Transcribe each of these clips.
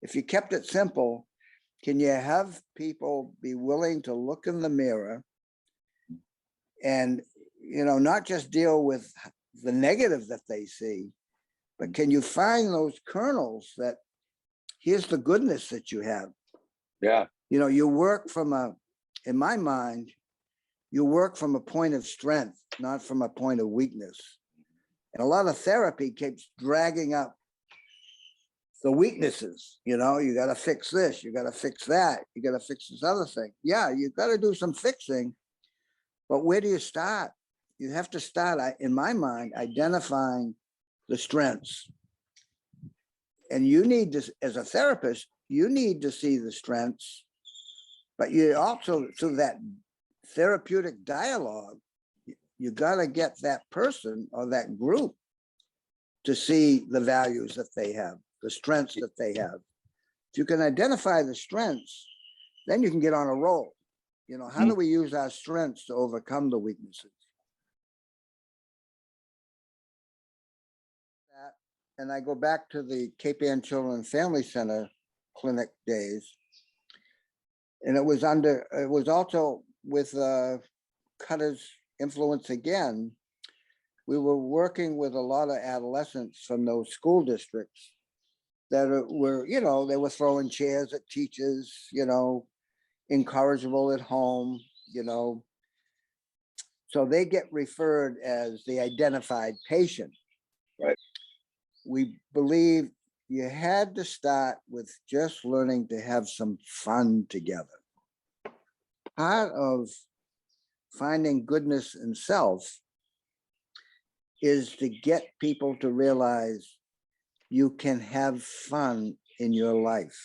if you kept it simple, can you have people be willing to look in the mirror and, not just deal with the negative that they see, but can you find those kernels that here's the goodness that you have? Yeah. You work in my mind, you work from a point of strength, not from a point of weakness. And a lot of therapy keeps dragging up the weaknesses. You got to fix this, you got to fix that, you got to fix this other thing. Yeah, you got to do some fixing, but where do you start? You have to start, in my mind, identifying the strengths. And you need to, as a therapist, you need to see the strengths, but you also, through that therapeutic dialogue, you got to get that person or that group to see the values that they have, the strengths that they have. If you can identify the strengths, then you can get on a roll. How do we use our strengths to overcome the weaknesses? And I go back to the Cape Ann Children and Family Center clinic days. And it was also with Cutter's influence again. We were working with a lot of adolescents from those school districts that were, they were throwing chairs at teachers, incorrigible at home, So they get referred as the identified patient. Right. We believe you had to start with just learning to have some fun together. Part of finding goodness in self is to get people to realize you can have fun in your life.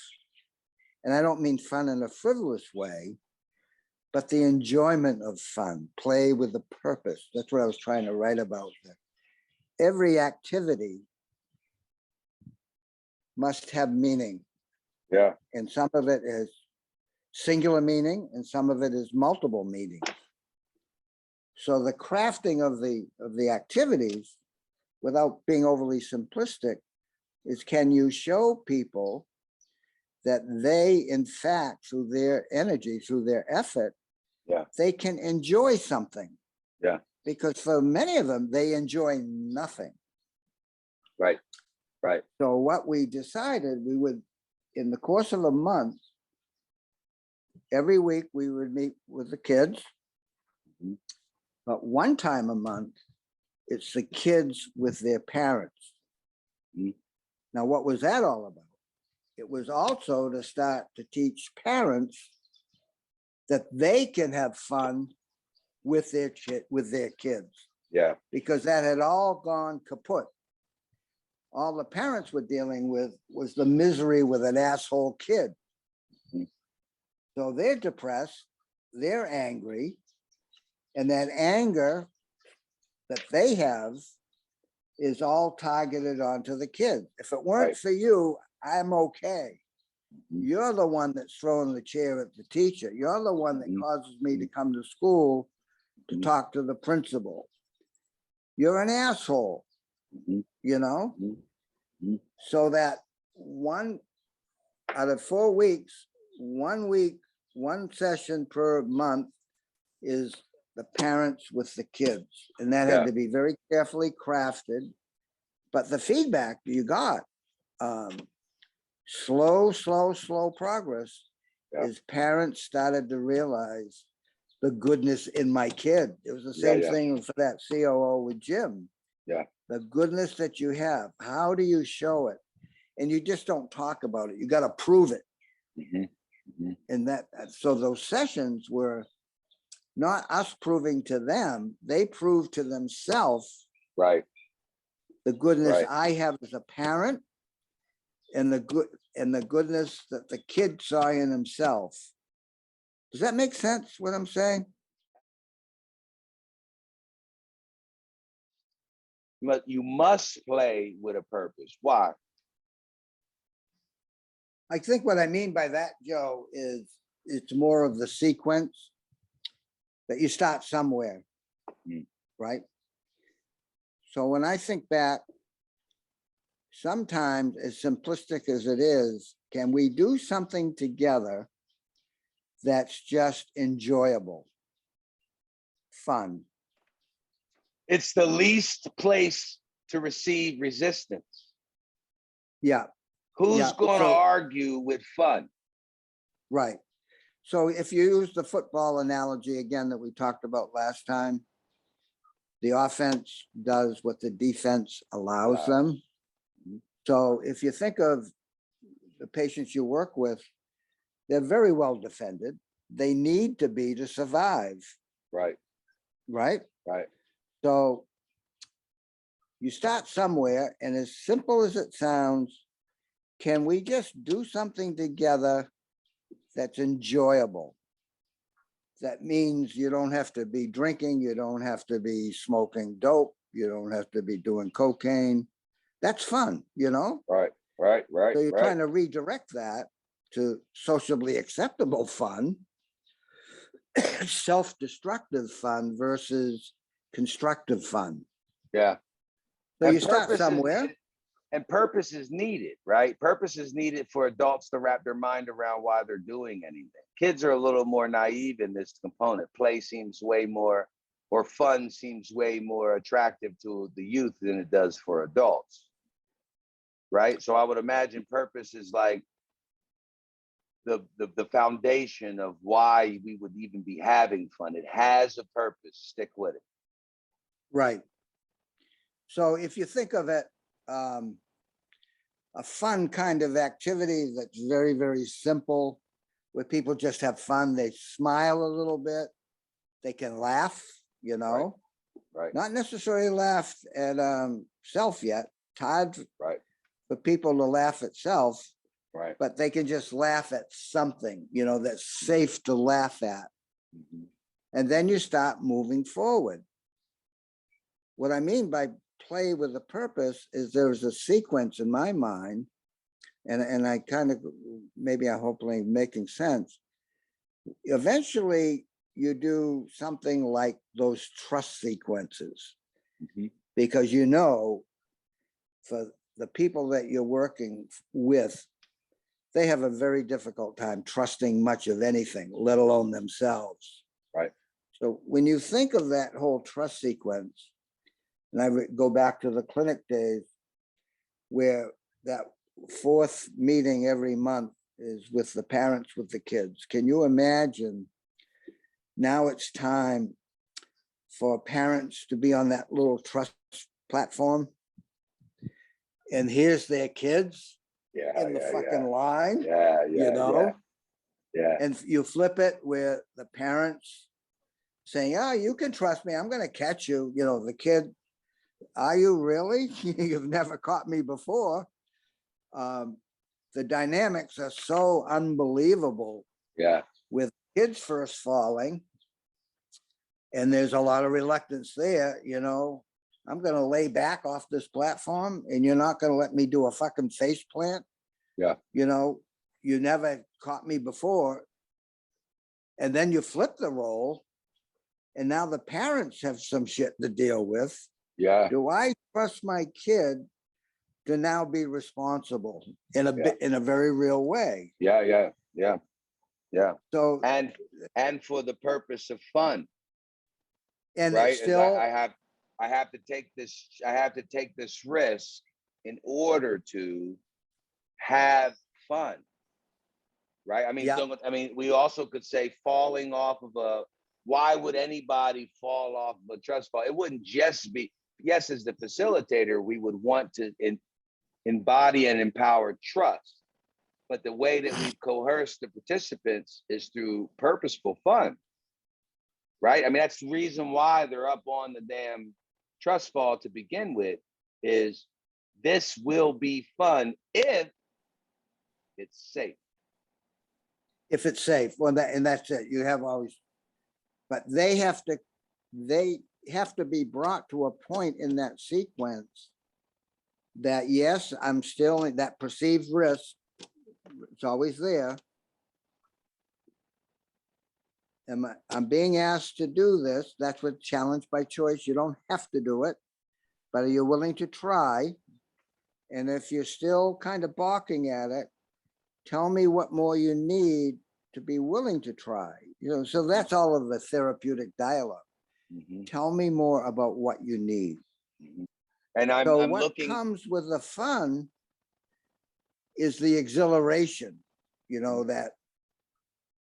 And I don't mean fun in a frivolous way, but the enjoyment of fun, play with a purpose. That's what I was trying to write about. Every activity must have meaning. Yeah. And some of it is singular meaning and some of it is multiple meanings. So the crafting of the activities, without being overly simplistic, is can you show people that they, in fact, through their energy, through their effort, they can enjoy something. Yeah. Because for many of them, they enjoy nothing. Right. Right. So what we decided, we would, in the course of a month, every week we would meet with the kids, but one time a month, it's the kids with their parents. Now, what was that all about? It was also to start to teach parents that they can have fun with their kids. Yeah. Because that had all gone kaput. All the parents were dealing with was the misery with an asshole kid. So they're depressed, they're angry, and that anger that they have is all targeted onto the kid. If it weren't for you, I'm okay. You're the one that's throwing the chair at the teacher. You're the one that causes me to come to school to talk to the principal. You're an asshole, So that one out of 4 weeks, 1 week, one session per month is the parents with the kids. And that had to be very carefully crafted. But the feedback you got, slow progress is parents started to realize the goodness in my kid. It was the same thing for that COO with Jim. Yeah. The goodness that you have, how do you show it? And you just don't talk about it. You got to prove it. And so those sessions were not us proving to them, they proved to themselves the goodness I have as a parent and the goodness that the kid saw in himself. Does that make sense what I'm saying? But you must play with a purpose. Why? I think what I mean by that, Joe, is it's more of the sequence that you start somewhere, right? So when I think back, sometimes, as simplistic as it is, can we do something together that's just enjoyable, fun? It's the least place to receive resistance. Yeah, Who's Yeah, going to so- argue with fun? right. So if you use the football analogy again that we talked about last time, the offense does what the defense allows them. So if you think of the patients you work with, they're very well defended. They need to be to survive, Right, right? right. So you start somewhere, and as simple as it sounds, can we just do something together that's enjoyable? That means you don't have to be drinking, you don't have to be smoking dope, you don't have to be doing cocaine. That's fun, you know? Right, right, right, So you're right. trying to redirect that to sociably acceptable fun, self-destructive fun versus constructive fun. Yeah. So And you start purpose is- somewhere. And purpose is needed, right? Purpose is needed for adults to wrap their mind around why they're doing anything. Kids are a little more naive in this component. Play seems way more, or fun seems way more attractive to the youth than it does for adults, right? So I would imagine purpose is like the foundation of why we would even be having fun. It has a purpose. Stick with it. Right. So if you think of it, a fun kind of activity that's very, very simple, where people just have fun, they smile a little bit, they can laugh, you know, Right, not necessarily laugh at self yet. Todd, right, for people to laugh at self, right. but they can just laugh at something, you know, that's safe to laugh at. Mhm. And then you start moving forward. What I mean by play with a purpose is there's a sequence in my mind, and I kind of, maybe I'm hopefully making sense. Eventually, you do something like those trust sequences, Mhm. because you know, for the people that you're working with, they have a very difficult time trusting much of anything, let alone themselves. Right. So when you think of that whole trust sequence, and I go back to the clinic days, where that fourth meeting every month is with the parents with the kids. Can you imagine? Now it's time for parents to be on that little trust platform, and here's their kids Yeah, in the yeah, fucking yeah. line, Yeah, yeah, you know? yeah. And you flip it where the parents saying, oh, you can trust me, I'm going to catch you. You know, the kid, are you really? You've never caught me before. The dynamics are so unbelievable Yeah, with kids first falling. And there's a lot of reluctance there, you know. I'm going to lay back off this platform, and you're not going to let me do a fucking face plant. yeah. You know, you never caught me before. And then you flip the role, and now the parents have some shit to deal with. Yeah, Do I trust my kid to now be responsible in a Yeah. bit, in a very real way? yeah, yeah, yeah, yeah. So, And for the purpose of fun, and right? it's Is still, I have to take this risk in order to have fun, right? I mean, Yeah. we also could say falling off of why would anybody fall off of a trust fall? It wouldn't just be, yes, as the facilitator, we would want to embody and empower trust. But the way that we've coerced the participants is through purposeful fun, right? I mean, that's the reason why they're up on the damn trust fall to begin with, is this will be fun if it's safe. if it's safe, well, and that's it. You have always, but they have to be brought to a point in that sequence that, yes, I'm still in that perceived risk. It's always there. I'm being asked to do this. That's what challenge by choice. You don't have to do it, but are you willing to try? And if you're still kind of balking at it, tell me what more you need to be willing to try. So that's all of the therapeutic dialogue. Mhm, Tell me more about what you need. mhm. And I'm So I'm what looking. comes with the fun is the exhilaration, that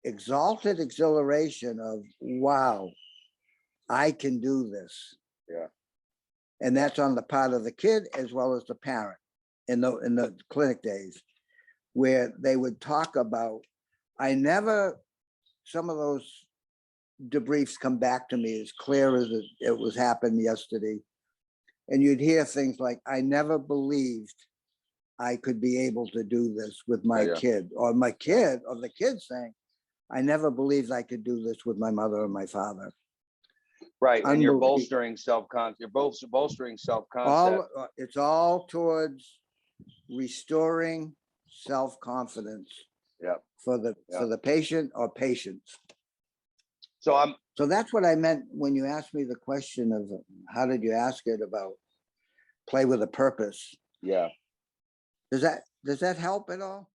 exalted exhilaration of, wow, I can do this. Yeah. And that's on the part of the kid as well as the parent in the clinic days, where they would talk about, some of those debriefs come back to me as clear as it was happened yesterday. And you'd hear things like, I never believed I could be able to do this with my Yeah. kid, or the kid saying, I never believed I could do this with my mother or my father. Right, and you're Unbelievable. bolstering self-concept. You're both bolstering self-concept. It's all towards restoring self-confidence Yeah. for the patient or patients. So that's what I meant when you asked me the question of how did you ask it about play with a purpose? yeah. Does that help at all?